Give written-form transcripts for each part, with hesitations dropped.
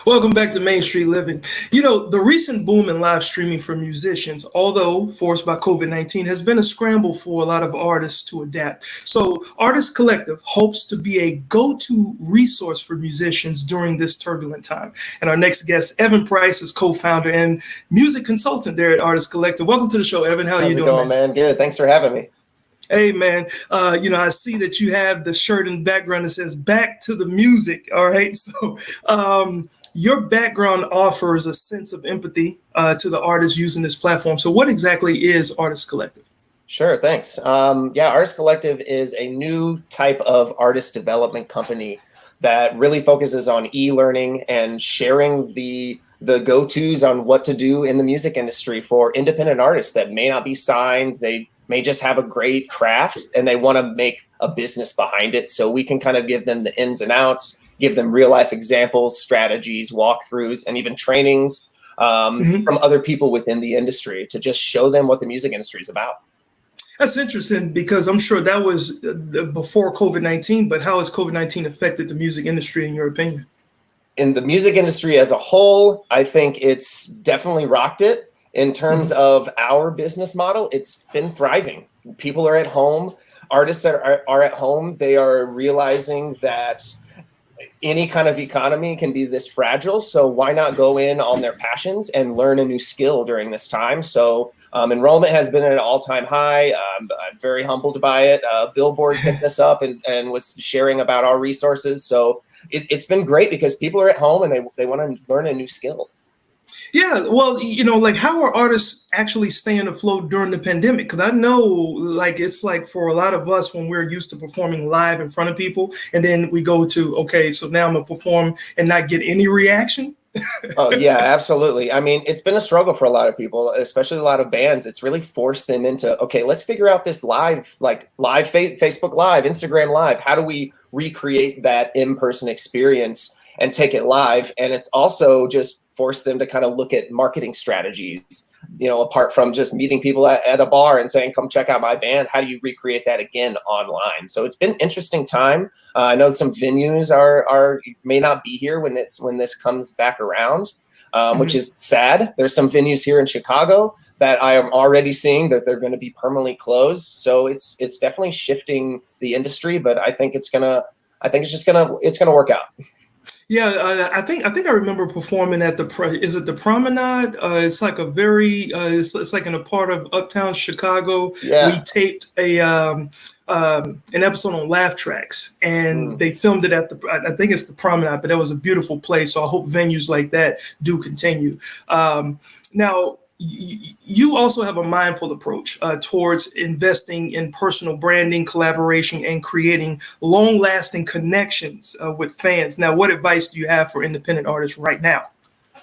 Welcome back to Main Street Living. The recent boom in live streaming for musicians, although forced by COVID-19, has been a scramble for a lot of artists to adapt. So, Artist Collective hopes to be a go to resource for musicians during this turbulent time. And our next guest, Evan Price, is co founder and music consultant there at Artist Collective. Welcome to the show, Evan. How are you doing, man? Good. Thanks for having me. Hey, man, I see that you have the shirt in the background that says "Back to the Music." All right. So your background offers a sense of empathy to the artists using this platform. So what exactly is Artist Collective? Sure. Thanks. Artist Collective is a new type of artist development company that really focuses on e-learning and sharing the go-tos on what to do in the music industry for independent artists that may not be signed. They may just have a great craft and they want to make a business behind it. So we can kind of give them the ins and outs, give them real life examples, strategies, walkthroughs, and even trainings from other people within the industry to just show them what the music industry is about. That's interesting because I'm sure that was before COVID-19, but how has COVID-19 affected the music industry in your opinion? In the music industry as a whole, I think it's definitely rocked it. In terms of our business model, it's been thriving. People are at home. Artists are at home. They are realizing that any kind of economy can be this fragile. So why not go in on their passions and learn a new skill during this time? So enrollment has been at an all-time high. I'm very humbled by it. Billboard picked us up and was sharing about our resources. So it's been great because people are at home and they want to learn a new skill. Yeah, well, how are artists actually staying afloat during the pandemic? Because I know, it's like for a lot of us when we're used to performing live in front of people, and then we go to, okay, so now I'm gonna perform and not get any reaction. Oh, yeah, absolutely. I mean, it's been a struggle for a lot of people, especially a lot of bands. It's really forced them into, okay, let's figure out this live Facebook Live, Instagram Live. How do we recreate that in-person experience and take it live? And it's also just force them to kind of look at marketing strategies, apart from just meeting people at a bar and saying, come check out my band. How do you recreate that again online? So it's been an interesting time. I know some venues may not be here when this comes back around, which is sad. There's some venues here in Chicago that I am already seeing that they're going to be permanently closed. So it's definitely shifting the industry, but I think it's gonna work out. Yeah, I think I remember performing at the Promenade? It's like a very it's like in a part of Uptown Chicago. Yeah. We taped an episode on Laugh Tracks, and they filmed it at I think it's the Promenade, but that was a beautiful place. So I hope venues like that do continue. Now, you also have a mindful approach towards investing in personal branding, collaboration, and creating long-lasting connections with fans. Now, what advice do you have for independent artists right now?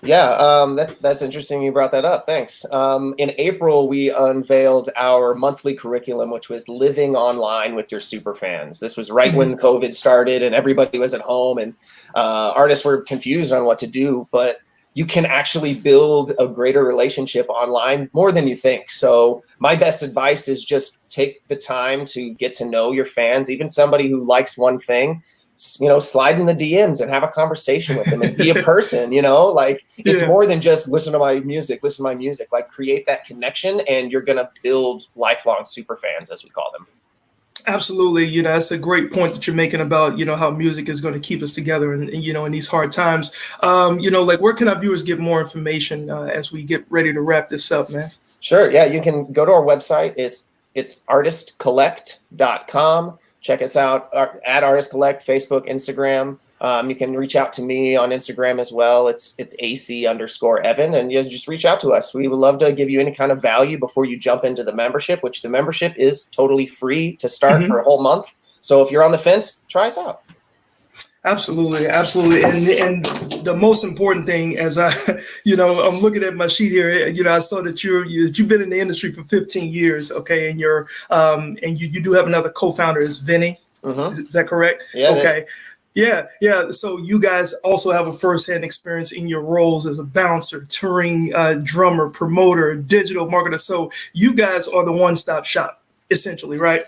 Yeah, that's interesting you brought that up. Thanks. In April, we unveiled our monthly curriculum, which was living online with your super fans. This was right when COVID started and everybody was at home and artists were confused on what to do, but you can actually build a greater relationship online more than you think. So my best advice is just take the time to get to know your fans, even somebody who likes one thing, slide in the DMs and have a conversation with them and be a person, it's more than just listen to my music, like create that connection and you're going to build lifelong super fans, as we call them. Absolutely. That's a great point that you're making about, how music is going to keep us together and in these hard times. Where can our viewers get more information as we get ready to wrap this up, man? Sure. Yeah, you can go to our website. It's artistcollect.com. Check us out at Artist Collect, Facebook, Instagram. You can reach out to me on Instagram as well. It's AC_Evan, and you just reach out to us. We would love to give you any kind of value before you jump into the membership, which the membership is totally free to start for a whole month. So if you're on the fence, try us out. Absolutely. And the most important thing, as I'm looking at my sheet here, I saw that you've been in the industry for 15 years. Okay. And you do have another co-founder is Vinny. Is that correct? Yeah. Okay. Yeah. So you guys also have a firsthand experience in your roles as a bouncer, touring drummer, promoter, digital marketer. So you guys are the one-stop shop. essentially, right?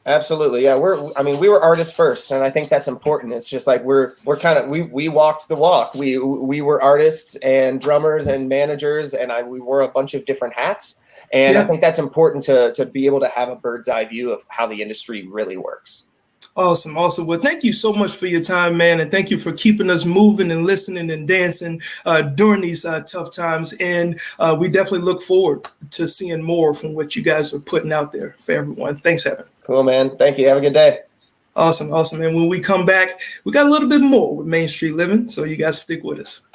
Absolutely. Yeah. We were artists first, and I think that's important. It's just like we walked the walk. We were artists and drummers and managers, and we wore a bunch of different hats. And I think that's important to be able to have a bird's eye view of how the industry really works. Awesome. Awesome. Well, thank you so much for your time, man. And thank you for keeping us moving and listening and dancing during these tough times. And we definitely look forward to seeing more from what you guys are putting out there for everyone. Thanks, Evan. Cool, man. Thank you. Have a good day. Awesome. Awesome. And when we come back, we got a little bit more with Main Street Living. So you guys stick with us.